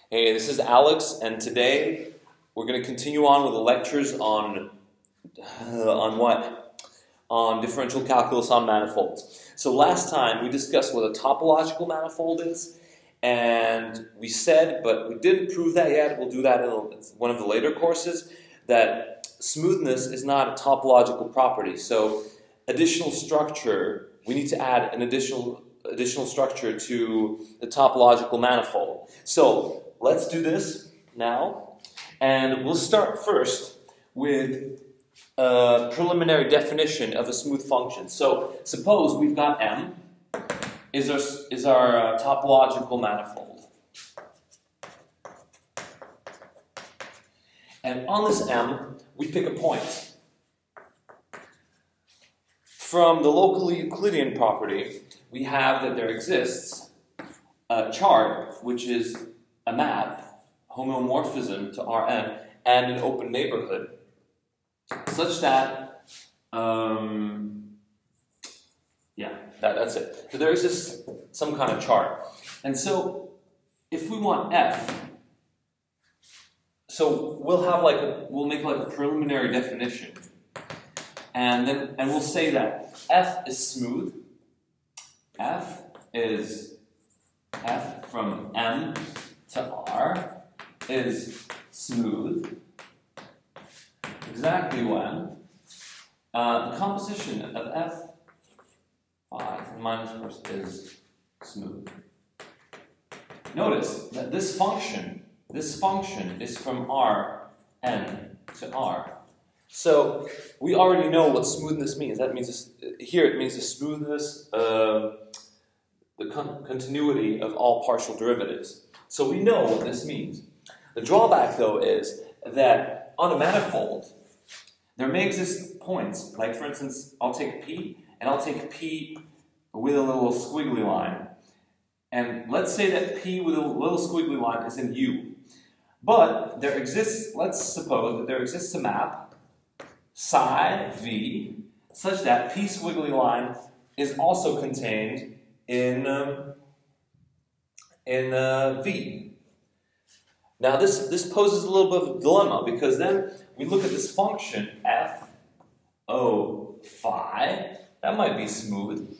Hey, this is Alex, and today we're going to continue on with the lectures on what? On differential calculus on manifolds. So last time we discussed what a topological manifold is, and we said, but we didn't prove that yet, we'll do that in one of the later courses, that smoothness is not a topological property. So additional structure, we need to add an additional structure to the topological manifold. So let's do this now, and we'll start first with a preliminary definition of a smooth function. So suppose we've got M is our topological manifold, and on this M we pick a point. From the local Euclidean property, we have that there exists a chart which is a map, homeomorphism to Rn, and an open neighborhood, such that, that's it. So there exists some kind of chart. And so, if we want f, so we'll make like a preliminary definition, and we'll say that f is smooth. F from M to R is smooth exactly when the composition of f(5) minus first is smooth. Notice that this function is from Rn to R. So we already know what smoothness means. That means it means the smoothness of the continuity of all partial derivatives. So we know what this means. The drawback, though, is that on a manifold, there may exist points, like for instance, I'll take P, and I'll take P with a little squiggly line. And let's say that P with a little squiggly line is in U. But let's suppose that there exists a map, psi V, such that P squiggly line is also contained in V. Now this poses a little bit of a dilemma, because then we look at this function f o phi. That might be smooth.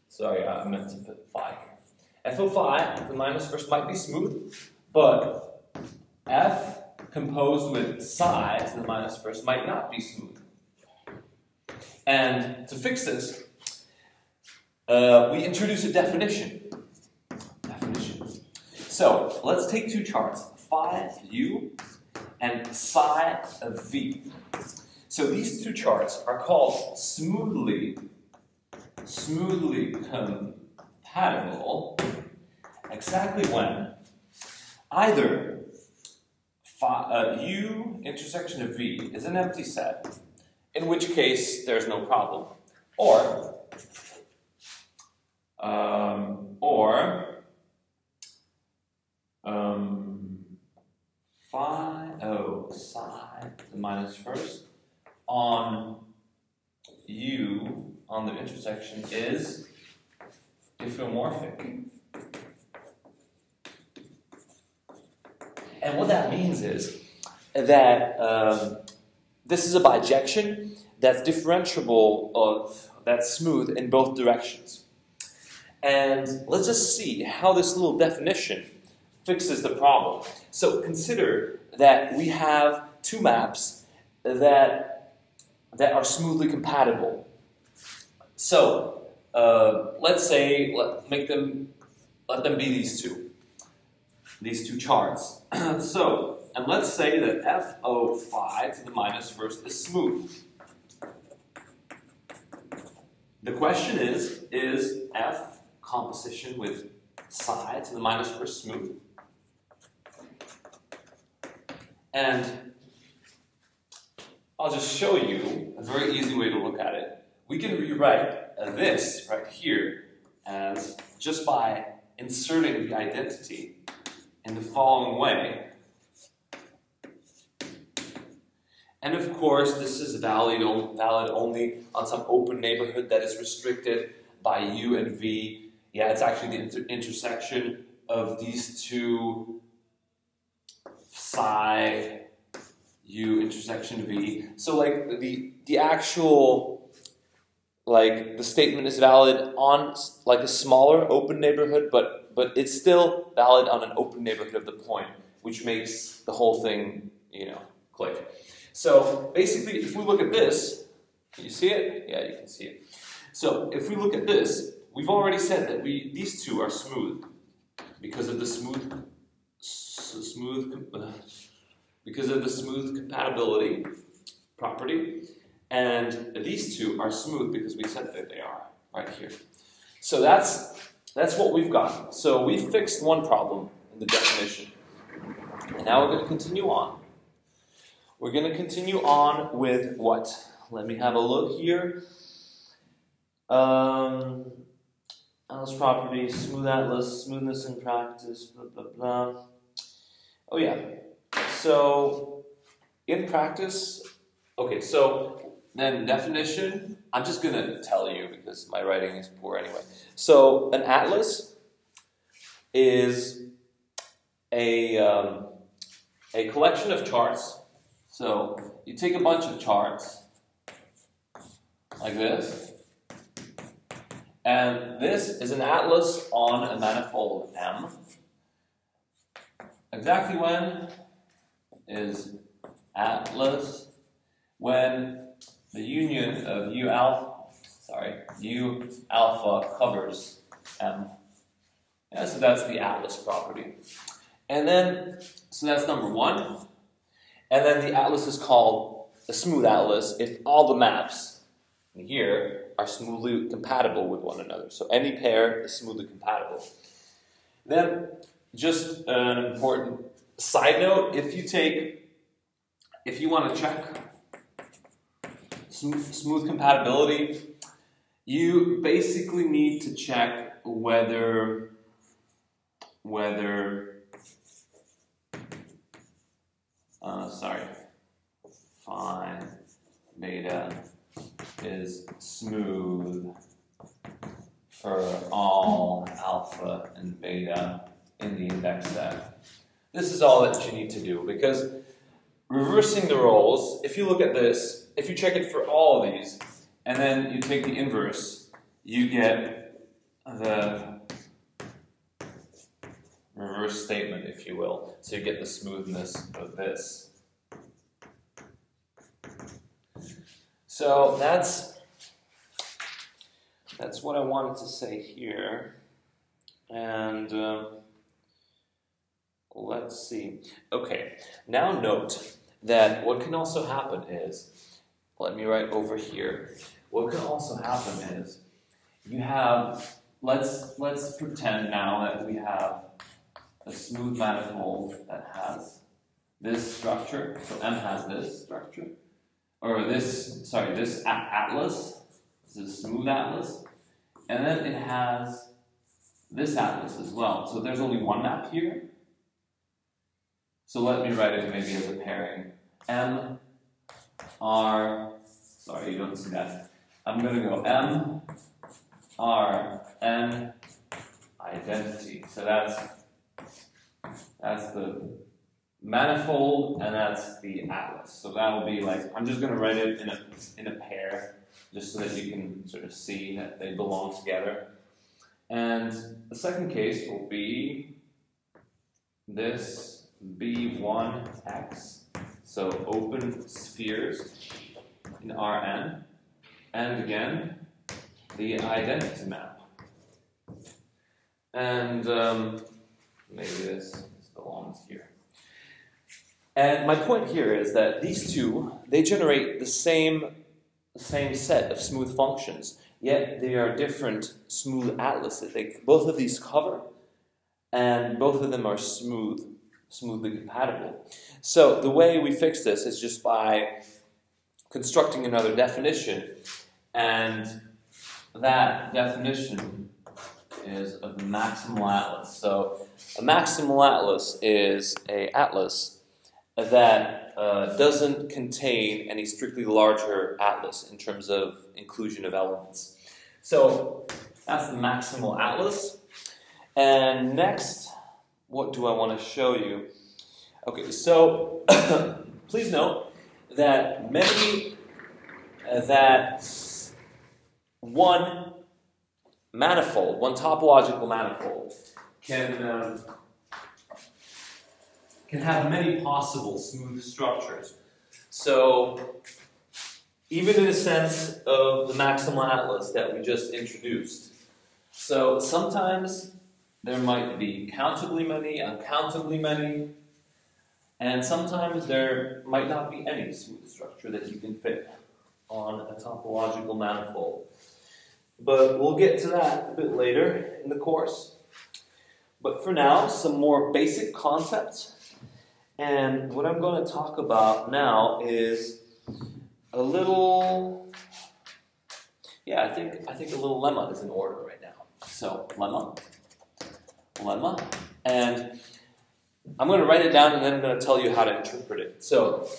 Sorry, I meant to put phi here. F o phi, the minus first, might be smooth, but f composed with psi to the minus first might not be smooth. And to fix this, we introduce a definition. So let's take two charts, phi u and psi v. So these two charts are called smoothly compatible exactly when either u intersection of v is an empty set, in which case there's no problem, or phi o psi the minus first on u on the intersection is diffeomorphic. And what that means is that this is a bijection that's differentiable, that's smooth in both directions. And let's just see how this little definition fixes the problem. So consider that we have two maps that are smoothly compatible. So let's say let them be these two charts. And let's say that f o phi to the minus first is smooth. The question is f composition with psi to the minus first smooth? And I'll just show you a very easy way to look at it. We can rewrite this right here as just by inserting the identity in the following way. And of course, this is valid only on some open neighborhood that is restricted by U and V. Yeah, it's actually the intersection of these two psi u intersection v. So like the actual, like the statement is valid on like a smaller open neighborhood, but it's still valid on an open neighborhood of the point, which makes the whole thing, you know, click. So basically, if we look at this, can you see it? Yeah, you can see it. So if we look at this, we've already said that these two are smooth because of the smooth compatibility property, and these two are smooth because we said that they are right here. So that's what we've got. So we fixed one problem in the definition, and now we're going to continue on. We're going to continue on with what? Let me have a look here. Atlas properties, smooth atlas, smoothness in practice, blah, blah, blah. Oh yeah. So in practice, okay, so then definition, I'm just going to tell you because my writing is poor anyway. So an atlas is a collection of charts. So you take a bunch of charts like this, and this is an atlas on a manifold M. Exactly when is atlas? When the union of U alpha covers M. Yeah, so that's the atlas property. And then, so that's number one. And then the atlas is called a smooth atlas if all the maps here are smoothly compatible with one another. So any pair is smoothly compatible. Then, just an important side note, if you want to check smooth compatibility, you basically need to check whether phi beta is smooth for all alpha and beta in the index set. This is all that you need to do, because reversing the roles, if you look at this, if you check it for all of these, and then you take the inverse, you get the reverse statement, if you will. So you get the smoothness of this. So that's what I wanted to say here. And let's see. Okay, now note that what can also happen is, let me write over here. What can also happen is, you have, let's pretend now that we have a smooth manifold that has this structure. So M has this structure, or this atlas. This is a smooth atlas, and then it has this atlas as well. So there's only one map here. So let me write it maybe as a pairing. M, R, sorry, you don't see that. I'm going to go M, R, N, identity. So that's the manifold, and that's the atlas. So that will be like, I'm just going to write it in a pair, just so that you can sort of see that they belong together. And the second case will be this B1X, so open spheres in Rn, and again, the identity map. And maybe this belongs here. And my point here is that these two, they generate the same set of smooth functions, yet they are different smooth atlases. Both of these cover, and both of them are smoothly compatible. So the way we fix this is just by constructing another definition, and that definition is of the maximal atlas. So a maximal atlas is an atlas that doesn't contain any strictly larger atlas in terms of inclusion of elements. So that's the maximal atlas. And next, what do I want to show you? Okay, so please note that one manifold, one topological manifold, can have many possible smooth structures. So even in the sense of the maximal atlas that we just introduced. So sometimes there might be countably many, uncountably many, and sometimes there might not be any smooth structure that you can fit on a topological manifold. But we'll get to that a bit later in the course. But for now, some more basic concepts. And what I'm going to talk about now is a little, I think a little lemma is in order right now. So, lemma, and I'm going to write it down and then I'm going to tell you how to interpret it. So,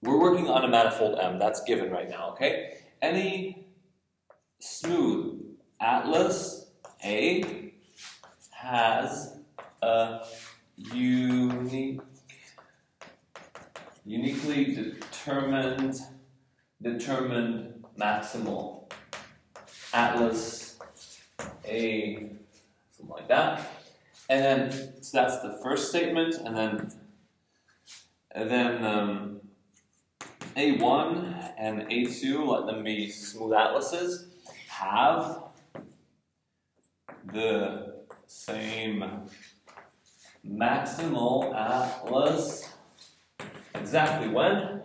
we're working on a manifold M, that's given right now, okay? Any smooth atlas A has a uniquely determined maximal atlas A, something like that. And then, so that's the first statement, and then A1 and A2, let them be smooth atlases, have the same maximal atlas exactly when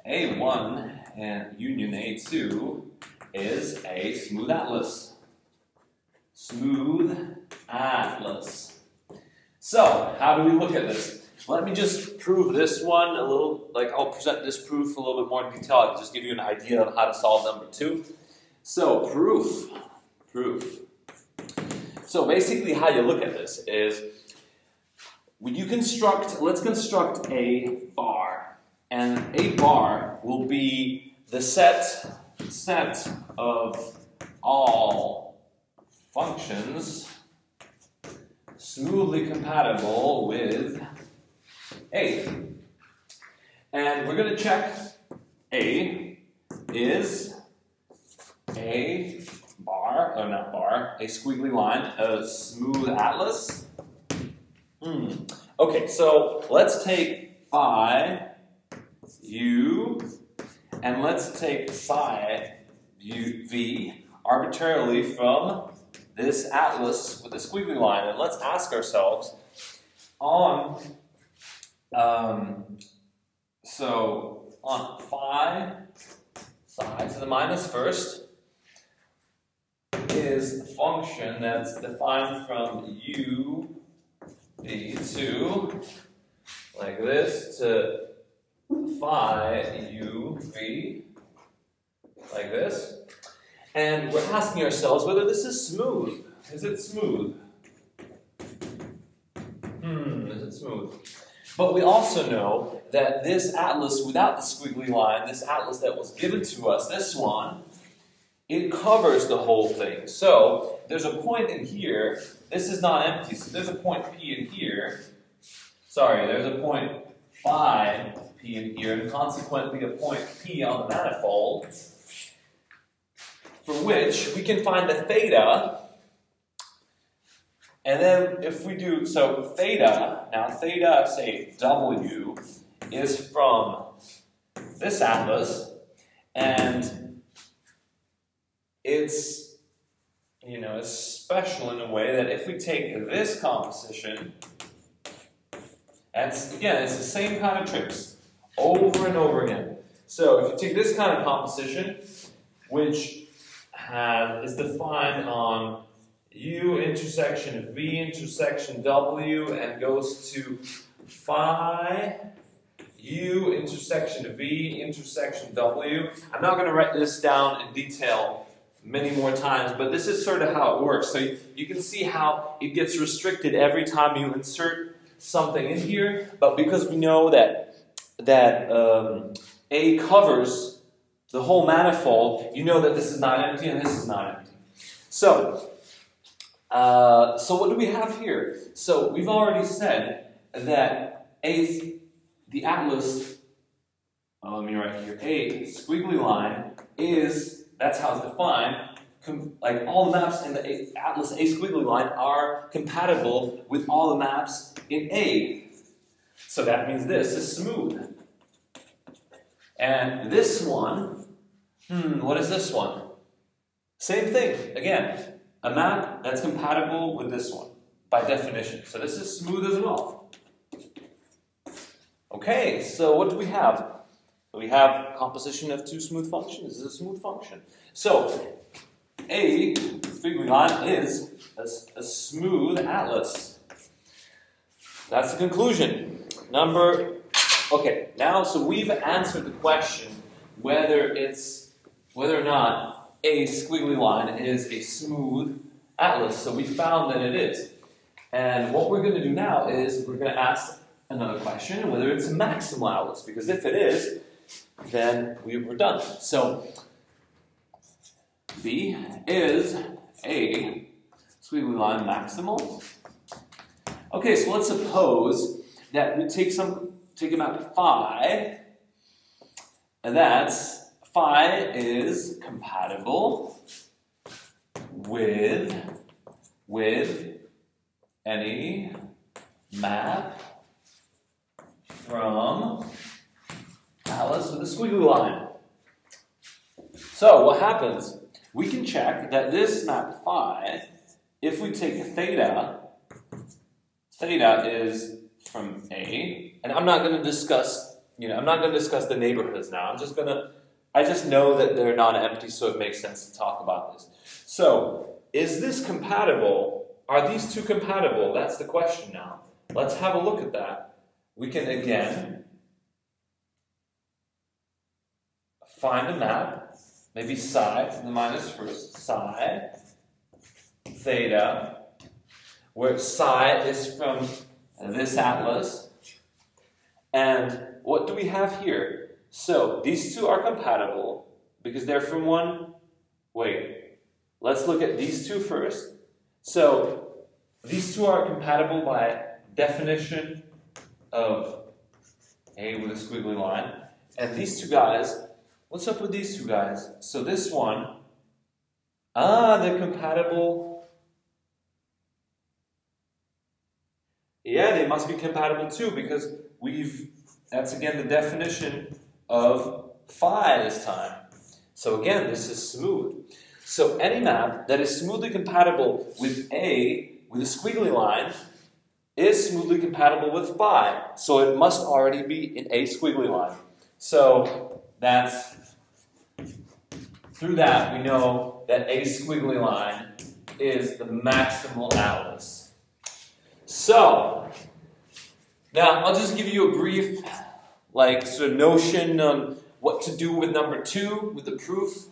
A1 and union A2 is a smooth atlas. Smooth atlas. So, how do we look at this? Let me just prove this one a little, I'll present this proof a little bit more in detail. I'll just give you an idea of how to solve number 2. So, proof. So basically how you look at this is, when you let's construct a bar. And a bar will be the set of all functions smoothly compatible with A. And we're going to check A is a bar, or not bar, a squiggly line, a smooth atlas. Okay, so let's take phi u, and let's take phi u v arbitrarily from this atlas with a squiggly line, and let's ask ourselves on phi to the minus first is a function that's defined from u v to like this to phi u v like this, and we're asking ourselves whether this is smooth. Is it smooth? Is it smooth? But we also know that this atlas without the squiggly line, this atlas that was given to us, this one, it covers the whole thing. So there's a point in here. This is not empty. So there's a point P in here. Sorry, there's a point phi P in here, and consequently a point P on the manifold, for which we can find the theta. And then if we do, so theta, now theta, say W, is from this atlas, and it's, it's special in a way that if we take this composition, and again, it's the same kind of tricks, over and over again. So if you take this kind of composition, which is defined on U intersection V intersection W and goes to phi U intersection V intersection W. I'm not going to write this down in detail many more times, but this is sort of how it works. So you can see how it gets restricted every time you insert something in here, but because we know that A covers the whole manifold, you know that this is not empty and this is not empty. So So what do we have here? So we've already said that the atlas, let me write here, a squiggly line is, that's how it's defined, like all the maps in the atlas A squiggly line are compatible with all the maps in A. So that means this is smooth. And this one, what is this one? Same thing, again, a map that's compatible with this one, by definition. So this is smooth as well. Okay, so what do we have? We have composition of two smooth functions. This is a smooth function. So, a squiggly line is a smooth atlas. That's the conclusion. Okay, now, so we've answered the question whether or not a squiggly line is a smooth atlas. So we found that it is. And what we're going to do now is we're going to ask another question, whether it's a maximal atlas. Because if it is, then we're done. So, B is a squiggly line maximal. Okay, so let's suppose that we take a map phi, and that's phi is compatible with any map from atlas with a squiggly line. So what happens? We can check that this map phi, if we take theta is from A, and I'm not going to discuss, I'm not going to discuss the neighborhoods now. I just know that they're not empty, so it makes sense to talk about this. So, is this compatible? Are these two compatible? That's the question now. Let's have a look at that. We can again find a map, maybe psi to the minus first, psi, theta, where psi is from this atlas. And what do we have here? So these two are compatible because they're from one. Wait, let's look at these two first. So these two are compatible by definition of A with a squiggly line. And these two guys, what's up with these two guys? So this one, they're compatible. Yeah, they must be compatible too because that's again the definition of phi this time. So again, this is smooth. So any map that is smoothly compatible with A with a squiggly line is smoothly compatible with phi. So it must already be in A squiggly line. So through that we know that A squiggly line is the maximal atlas. So now I'll just give you a brief sort of notion on what to do with number 2 with the proof.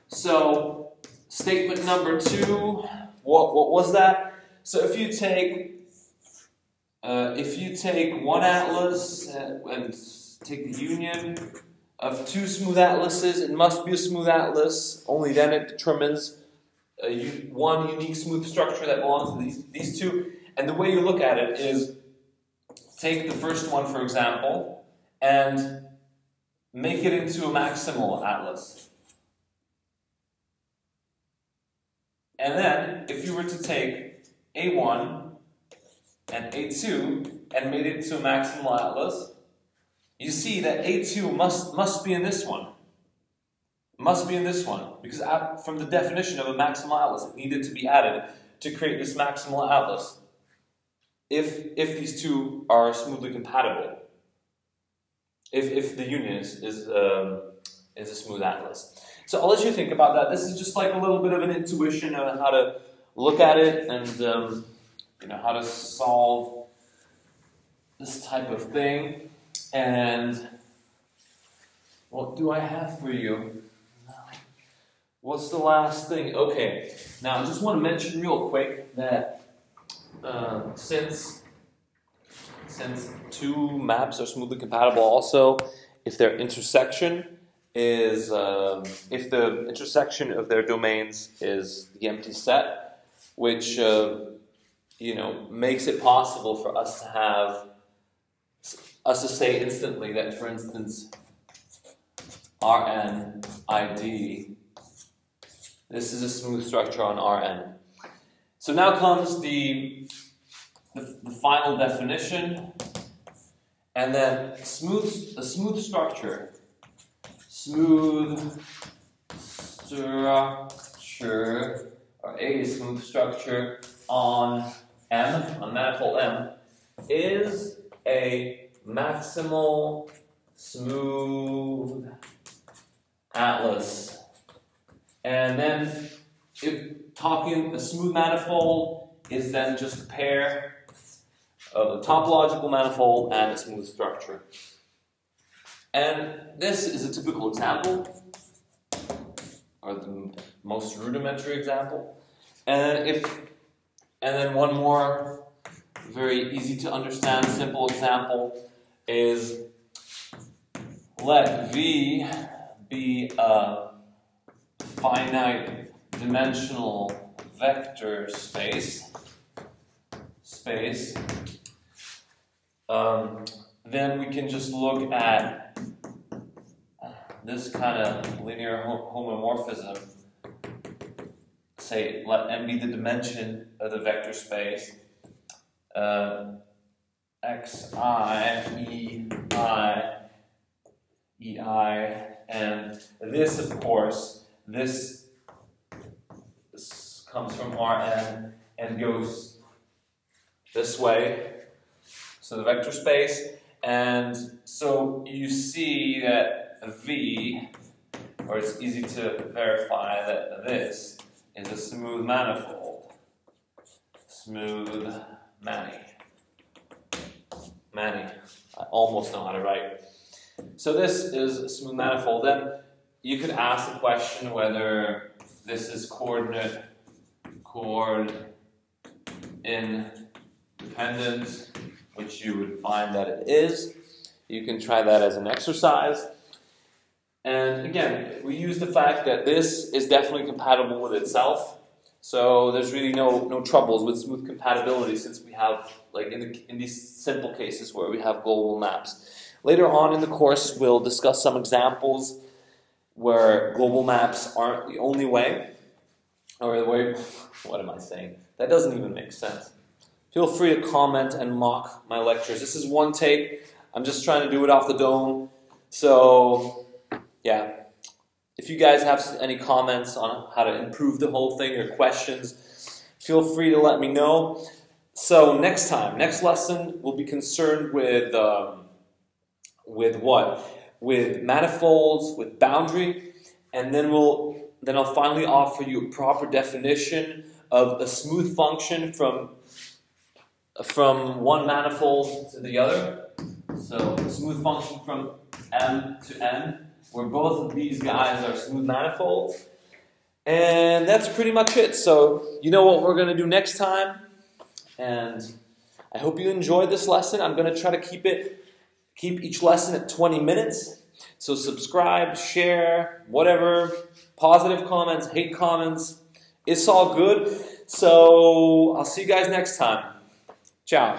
So statement number 2, what was that? So if you take one atlas and take the union of two smooth atlases, it must be a smooth atlas. Only then it determines one unique smooth structure that belongs to these two. And the way you look at it is take the first one, for example, and make it into a maximal atlas. And then, if you were to take A1 and A2 and made it into a maximal atlas, you see that A2 must be in this one. Must be in this one. Because from the definition of a maximal atlas, it needed to be added to create this maximal atlas. If these two are smoothly compatible. If the union is a smooth atlas. So I'll let you think about that. This is just like a little bit of an intuition on how to look at it and how to solve this type of thing. And what do I have for you? What's the last thing? Okay, now I just want to mention real quick that since two maps are smoothly compatible, also if their intersection is if the intersection of their domains is the empty set, which makes it possible for us to say instantly that, for instance, Rn ID, this is a smooth structure on Rn. So now comes the final definition, and then a smooth structure or a smooth structure on M, on manifold M, is a maximal smooth atlas. And then, if talking a smooth manifold is then just a pair of the topological manifold and a smooth structure. And this is a typical example, or the most rudimentary example. And then one more very easy to understand simple example is, let V be a finite dimensional vector space, then we can just look at this kind of linear homomorphism. Say, let M be the dimension of the vector space, xi, ei, and this, of course, this comes from Rn and goes this way, so the vector space, and so you see that V, or it's easy to verify that this is a smooth manifold. Smooth Manny. I almost know how to write. So this is a smooth manifold. Then you could ask the question whether this is coordinate independent, which you would find that it is. You can try that as an exercise. And again, we use the fact that this is definitely compatible with itself. So there's really no troubles with smooth compatibility, since we have, like in these simple cases where we have global maps. Later on in the course, we'll discuss some examples where global maps aren't the only way, or the way, what am I saying? That doesn't even make sense. Feel free to comment and mock my lectures. This is one take. I'm just trying to do it off the dome. So, yeah. If you guys have any comments on how to improve the whole thing or questions, feel free to let me know. So next lesson, we'll be concerned with what? With manifolds, with boundary, and then I'll finally offer you a proper definition of a smooth function from one manifold to the other. So a smooth function from M to N, where both of these guys are smooth manifolds. And that's pretty much it. So you know what we're going to do next time. And I hope you enjoyed this lesson. I'm going to try to keep each lesson at 20 minutes. So subscribe, share, whatever. Positive comments, hate comments. It's all good. So I'll see you guys next time. Ciao.